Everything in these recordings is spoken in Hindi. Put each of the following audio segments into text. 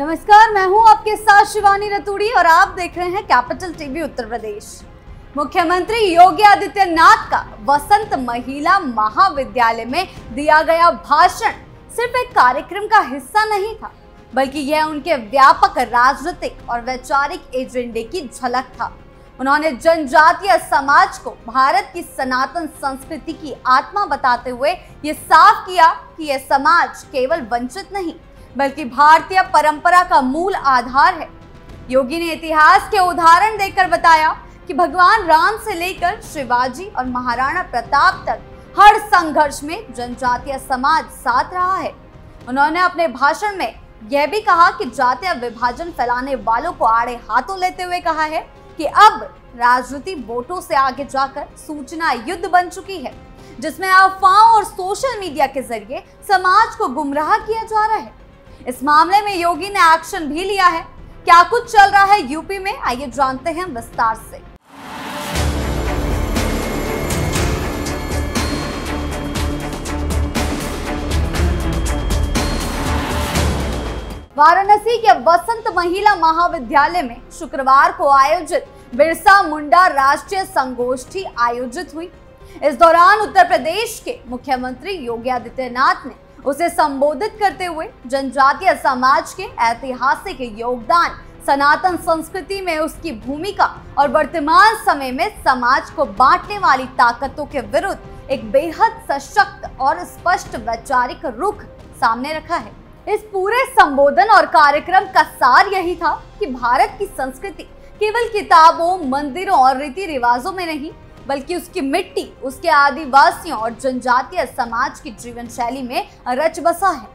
नमस्कार, मैं हूं आपके साथ शिवानी रतूड़ी और आप देख रहे हैं कैपिटल टीवी उत्तर प्रदेश। मुख्यमंत्री योगी आदित्यनाथ का वसंत महिला महाविद्यालय में दिया गया भाषण सिर्फ एक कार्यक्रम का हिस्सा नहीं था, बल्कि यह उनके व्यापक राजनीतिक और वैचारिक एजेंडे की झलक था। उन्होंने जनजातीय समाज को भारत की सनातन संस्कृति की आत्मा बताते हुए ये साफ किया कि यह समाज केवल वंचित नहीं बल्कि भारतीय परंपरा का मूल आधार है। योगी ने इतिहास के उदाहरण देकर बताया कि भगवान राम से लेकर शिवाजी और महाराणा प्रताप तक हर संघर्ष में जनजातीय समाज साथ रहा है। उन्होंने अपने भाषण में यह भी कहा कि जातीय विभाजन फैलाने वालों को आड़े हाथों लेते हुए कहा है कि अब राजनीति वोटों से आगे जाकर सूचना युद्ध बन चुकी है, जिसमें अफवाहों और सोशल मीडिया के जरिए समाज को गुमराह किया जा रहा है। इस मामले में योगी ने एक्शन भी लिया है। क्या कुछ चल रहा है यूपी में, आइए जानते हैं विस्तार से। वाराणसी के वसंत महिला महाविद्यालय में शुक्रवार को आयोजित बिरसा मुंडा राष्ट्रीय संगोष्ठी आयोजित हुई। इस दौरान उत्तर प्रदेश के मुख्यमंत्री योगी आदित्यनाथ ने उसे संबोधित करते हुए जनजातीय समाज के ऐतिहासिक योगदान, सनातन संस्कृति में उसकी भूमिका और वर्तमान समय में समाज को बांटने वाली ताकतों के विरुद्ध एक बेहद सशक्त और स्पष्ट वैचारिक रुख सामने रखा है। इस पूरे संबोधन और कार्यक्रम का सार यही था कि भारत की संस्कृति केवल किताबों, मंदिरों और रीति रिवाजों में नहीं, बल्कि उसकी मिट्टी, उसके आदिवासियों और जनजातीय समाज की जीवन शैली में रच बसा है।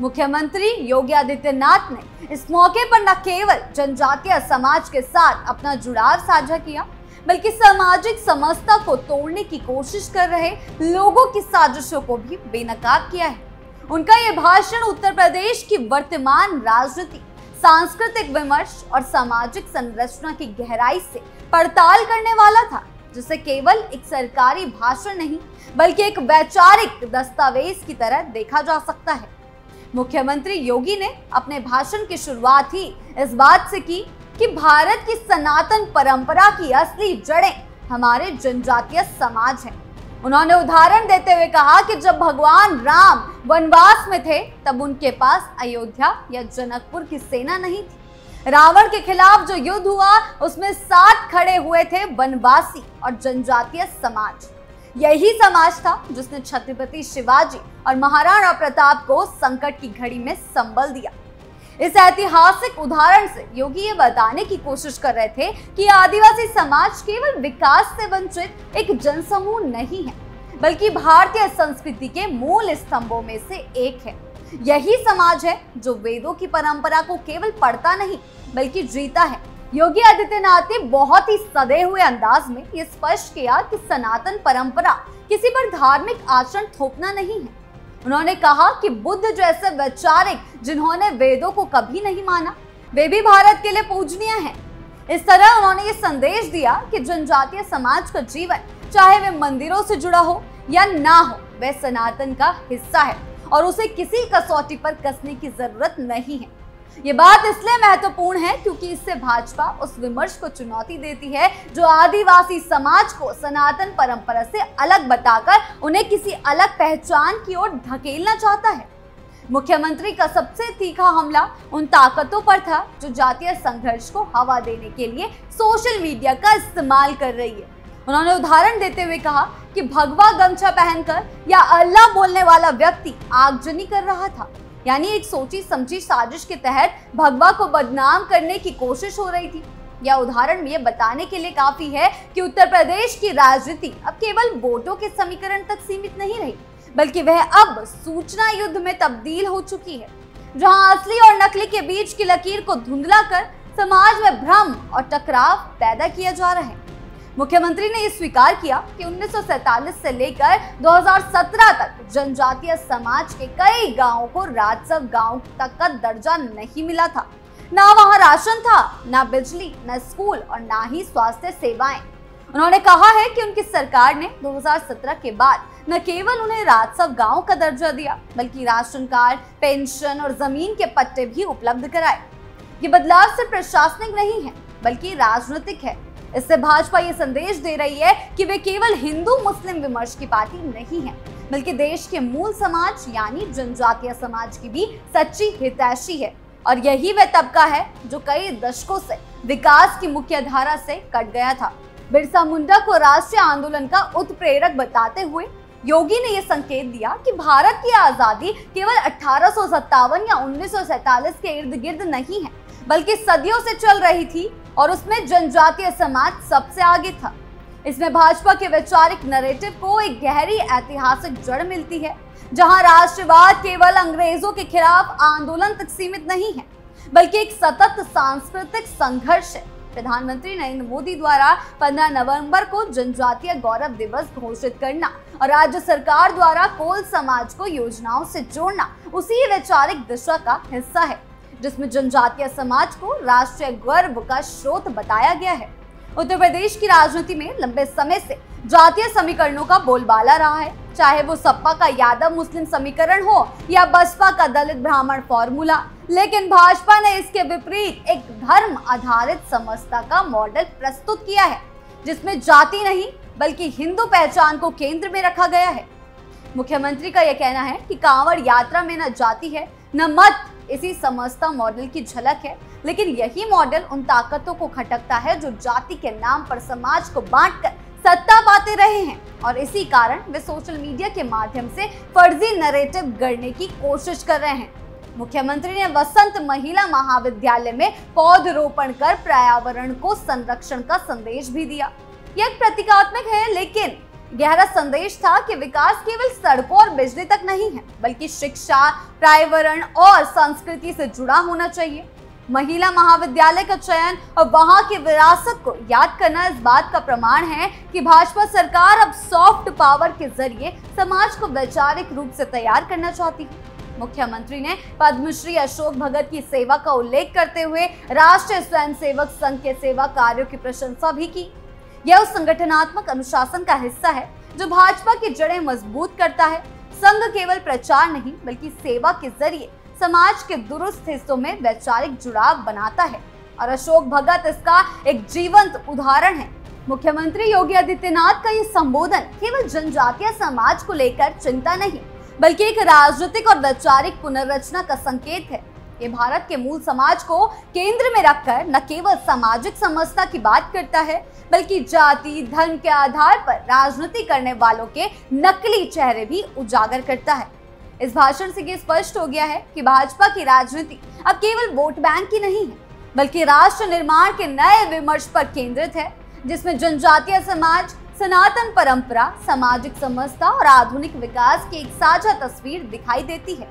मुख्यमंत्री योगी आदित्यनाथ ने इस मौके पर न केवल जनजातीय समाज के साथ अपना जुड़ाव साझा किया, बल्कि सामाजिक समरसता को तोड़ने की कोशिश कर रहे लोगों की साजिशों को भी बेनकाब किया है। उनका ये भाषण उत्तर प्रदेश की वर्तमान राजनीति, सांस्कृतिक विमर्श और सामाजिक संरचना की गहराई से पड़ताल करने वाला था, जिसे केवल एक सरकारी भाषण नहीं बल्कि एक वैचारिक दस्तावेज की तरह देखा जा सकता है। मुख्यमंत्री योगी ने अपने भाषण की शुरुआत ही इस बात से की कि भारत की सनातन परंपरा की असली जड़ें हमारे जनजातीय समाज हैं। उन्होंने उदाहरण देते हुए कहा कि जब भगवान राम वनवास में थे, तब उनके पास अयोध्या या जनकपुर की सेना नहीं थी। रावण के खिलाफ जो युद्ध हुआ, उसमें साथ खड़े हुए थे वनवासी और जनजातीय समाज। यही समाज था जिसने छत्रपति शिवाजी और महाराणा प्रताप को संकट की घड़ी में संबल दिया। इस ऐतिहासिक उदाहरण से योगी ये बताने की कोशिश कर रहे थे कि आदिवासी समाज केवल विकास से वंचित एक जनसमूह नहीं है, बल्कि भारतीय संस्कृति के मूल स्तंभों में से एक है। यही समाज है जो वेदों की परंपरा को केवल पढ़ता नहीं बल्कि जीता है। योगी आदित्यनाथ ने बहुत ही सधे हुए अंदाज में ये स्पष्ट किया कि सनातन परंपरा किसी पर धार्मिक आचरण थोपना नहीं है। उन्होंने कहा कि बुद्ध जैसे वैचारिक जिन्होंने वेदों को कभी नहीं माना, वे भी भारत के लिए पूजनीय हैं। इस तरह उन्होंने ये संदेश दिया कि जनजातीय समाज का जीवन, चाहे वे मंदिरों से जुड़ा हो या ना हो, वह सनातन का हिस्सा है और उसे किसी कसौटी पर कसने की जरूरत नहीं है। ये बात इसलिए महत्वपूर्ण है क्योंकि इससे भाजपा उस विमर्श को चुनौती देती है जो आदिवासी समाज को सनातन परंपरा से अलग बताकर उन्हें किसी अलग पहचान की ओर धकेलना चाहता है। मुख्यमंत्री का सबसे तीखा हमला उन ताकतों पर था जो जातीय संघर्ष को हवा देने के लिए सोशल मीडिया का इस्तेमाल कर रही है। उन्होंने उदाहरण देते हुए कहा कि भगवा गमछा पहनकर या अल्लाह बोलने वाला व्यक्ति आगजनी कर रहा था, यानी एक सोची समझी साजिश के तहत भगवा को बदनाम करने की कोशिश हो रही थी। यह उदाहरण ये बताने के लिए काफी है कि उत्तर प्रदेश की राजनीति अब केवल वोटों के समीकरण तक सीमित नहीं रही, बल्कि वह अब सूचना युद्ध में तब्दील हो चुकी है, जहां असली और नकली के बीच की लकीर को धुंधला कर समाज में भ्रम और टकराव पैदा किया जा रहा है। मुख्यमंत्री ने यह स्वीकार किया कि 1947 से लेकर 2017 तक जनजातीय समाज के कई गांवों को राजस्व गांव तक का दर्जा नहीं मिला था। ना वहां राशन था, ना बिजली, ना स्कूल और ना ही स्वास्थ्य सेवाएं। उन्होंने कहा है कि उनकी सरकार ने 2017 के बाद न केवल उन्हें राजस्व गांव का दर्जा दिया, बल्कि राशन कार्ड, पेंशन और जमीन के पट्टे भी उपलब्ध कराए। ये बदलाव सिर्फ प्रशासनिक नहीं है, बल्कि राजनीतिक है। इससे भाजपा ये संदेश दे रही है कि वे केवल हिंदू मुस्लिम विमर्श की पार्टी नहीं है, बल्कि देश के मूल समाज यानी जनजातीय समाज की भी सच्ची हितैषी है। और यही वह तबका है जो कई दशकों से विकास की मुख्य धारा से कट गया था। बिरसा मुंडा को राष्ट्रीय आंदोलन का उत्प्रेरक बताते हुए योगी ने यह संकेत दिया कि भारत की आजादी केवल 1857 या 1947 के इर्द गिर्द नहीं है, बल्कि सदियों से चल रही थी और उसमें जनजातीय समाज सबसे आगे था। इसमें भाजपा के वैचारिक नैरेटिव को एक गहरी ऐतिहासिक जड़ मिलती है, जहां राष्ट्रवाद केवल अंग्रेजों के खिलाफ आंदोलन तक सीमित नहीं है, बल्कि एक सतत सांस्कृतिक संघर्ष है। प्रधानमंत्री नरेंद्र मोदी द्वारा 15 नवंबर को जनजातीय गौरव दिवस घोषित करना और राज्य सरकार द्वारा कोल समाज को योजनाओं से जोड़ना उसी वैचारिक दिशा का हिस्सा है, जिसमें जनजातीय समाज को राष्ट्रीय गर्व का स्रोत बताया गया है। उत्तर प्रदेश की राजनीति में लंबे समय से जातीय समीकरणों का बोलबाला रहा है, चाहे वो सपा का यादव मुस्लिम समीकरण हो या बसपा का दलित ब्राह्मण फॉर्मूला। लेकिन भाजपा ने इसके विपरीत एक धर्म आधारित समझता का मॉडल प्रस्तुत किया है, जिसमें जाति नहीं बल्कि हिंदू पहचान को केंद्र में रखा गया है। मुख्यमंत्री का यह कहना है कि कांवड़ यात्रा में न जाति है न मत, इसी समझता मॉडल की झलक है। लेकिन यही मॉडल उन ताकतों को खटकता है जो जाति के नाम पर समाज को बांटकर सत्ता पाते रहे हैं, और इसी कारण वे सोशल मीडिया के माध्यम से फर्जी नैरेटिव गढ़ने की कोशिश कर रहे हैं। मुख्यमंत्री ने वसंत महिला महाविद्यालय में पौधरोपण कर पर्यावरण को संरक्षण का संदेश भी दिया। यह एक प्रतीकात्मक है, लेकिन गहरा संदेश था कि विकास केवल सड़कों और बिजली तक नहीं है, बल्कि शिक्षा, पर्यावरण और संस्कृति से जुड़ा होना चाहिए। महिला महाविद्यालय का चयन और वहां की विरासत को याद करना इस बात का प्रमाण है कि भाजपा सरकार अब सॉफ्ट पावर के जरिए समाज को वैचारिक रूप से तैयार करना चाहती है। मुख्यमंत्री ने पद्मश्री अशोक भगत की सेवा का उल्लेख करते हुए राष्ट्रीय स्वयंसेवक संघ के सेवा कार्यों की प्रशंसा भी की। यह उस संगठनात्मक अनुशासन का हिस्सा है जो भाजपा की जड़ें मजबूत करता है। संघ केवल प्रचार नहीं बल्कि सेवा के जरिए समाज के दुरुस्त हिस्सों में वैचारिक जुड़ाव बनाता है, और अशोक भगत इसका एक जीवंत उदाहरण है। मुख्यमंत्री योगी आदित्यनाथ का ये संबोधन केवल जनजातीय समाज को लेकर चिंता नहीं, बल्कि एक राजनीतिक और वैचारिक पुनर्रचना का संकेत है। ये भारत के मूल समाज को केंद्र में रखकर न केवल सामाजिक समस्या की बात करता है, बल्कि जाति धर्म के आधार पर राजनीति करने वालों के नकली चेहरे भी उजागर करता है। इस भाषण से ये स्पष्ट हो गया है कि भाजपा की राजनीति अब केवल वोट बैंक की नहीं है, बल्कि राष्ट्र निर्माण के नए विमर्श पर केंद्रित है, जिसमें जनजातीय समाज, सनातन परंपरा, सामाजिक समस्या और आधुनिक विकास की एक साझा तस्वीर दिखाई देती है।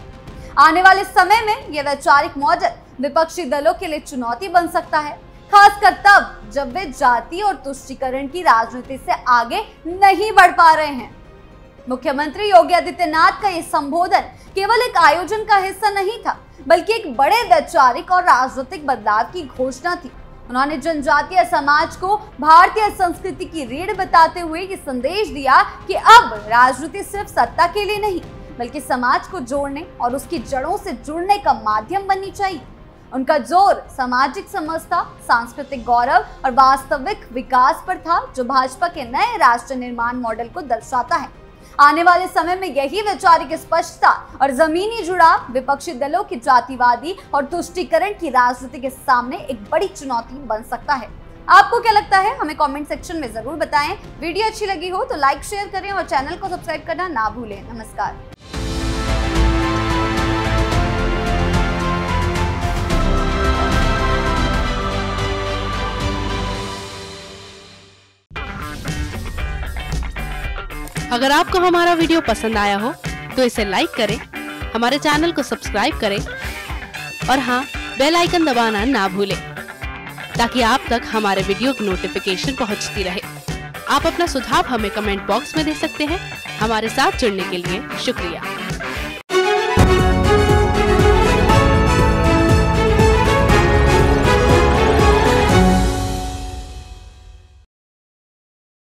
आने वाले समय में यह वैचारिक मॉडल विपक्षी दलों के लिए चुनौती बन सकता है, खासकर तब जब वे जाति और तुष्टीकरण की राजनीति से आगे नहीं बढ़ पा रहे हैं। मुख्यमंत्री योगी आदित्यनाथ का यह संबोधन केवल एक आयोजन का हिस्सा नहीं था, बल्कि एक बड़े वैचारिक और राजनीतिक बदलाव की घोषणा थी। उन्होंने जनजातीय समाज को भारतीय संस्कृति की रीढ़ बताते हुए ये संदेश दिया कि अब राजनीति सिर्फ सत्ता के लिए नहीं, बल्कि समाज को जोड़ने और उसकी जड़ों से जुड़ने का माध्यम बननी चाहिए। उनका जोर सामाजिक समस्या, सांस्कृतिक गौरव और वास्तविक विकास पर था, जो भाजपा के नए राष्ट्र निर्माण मॉडल को दर्शाता है। आने वाले समय में यही वैचारिक स्पष्टता और जमीनी जुड़ाव विपक्षी दलों की जातिवादी और तुष्टीकरण की राजनीति के सामने एक बड़ी चुनौती बन सकता है। आपको क्या लगता है, हमें कमेंट सेक्शन में जरूर बताएं। वीडियो अच्छी लगी हो तो लाइक शेयर करें और चैनल को सब्सक्राइब करना ना भूलें। नमस्कार। अगर आपको हमारा वीडियो पसंद आया हो तो इसे लाइक करें, हमारे चैनल को सब्सक्राइब करें और हाँ, बेल आइकन दबाना ना भूलें ताकि आप तक हमारे वीडियो की नोटिफिकेशन पहुंचती रहे। आप अपना सुझाव हमें कमेंट बॉक्स में दे सकते हैं। हमारे साथ जुड़ने के लिए शुक्रिया।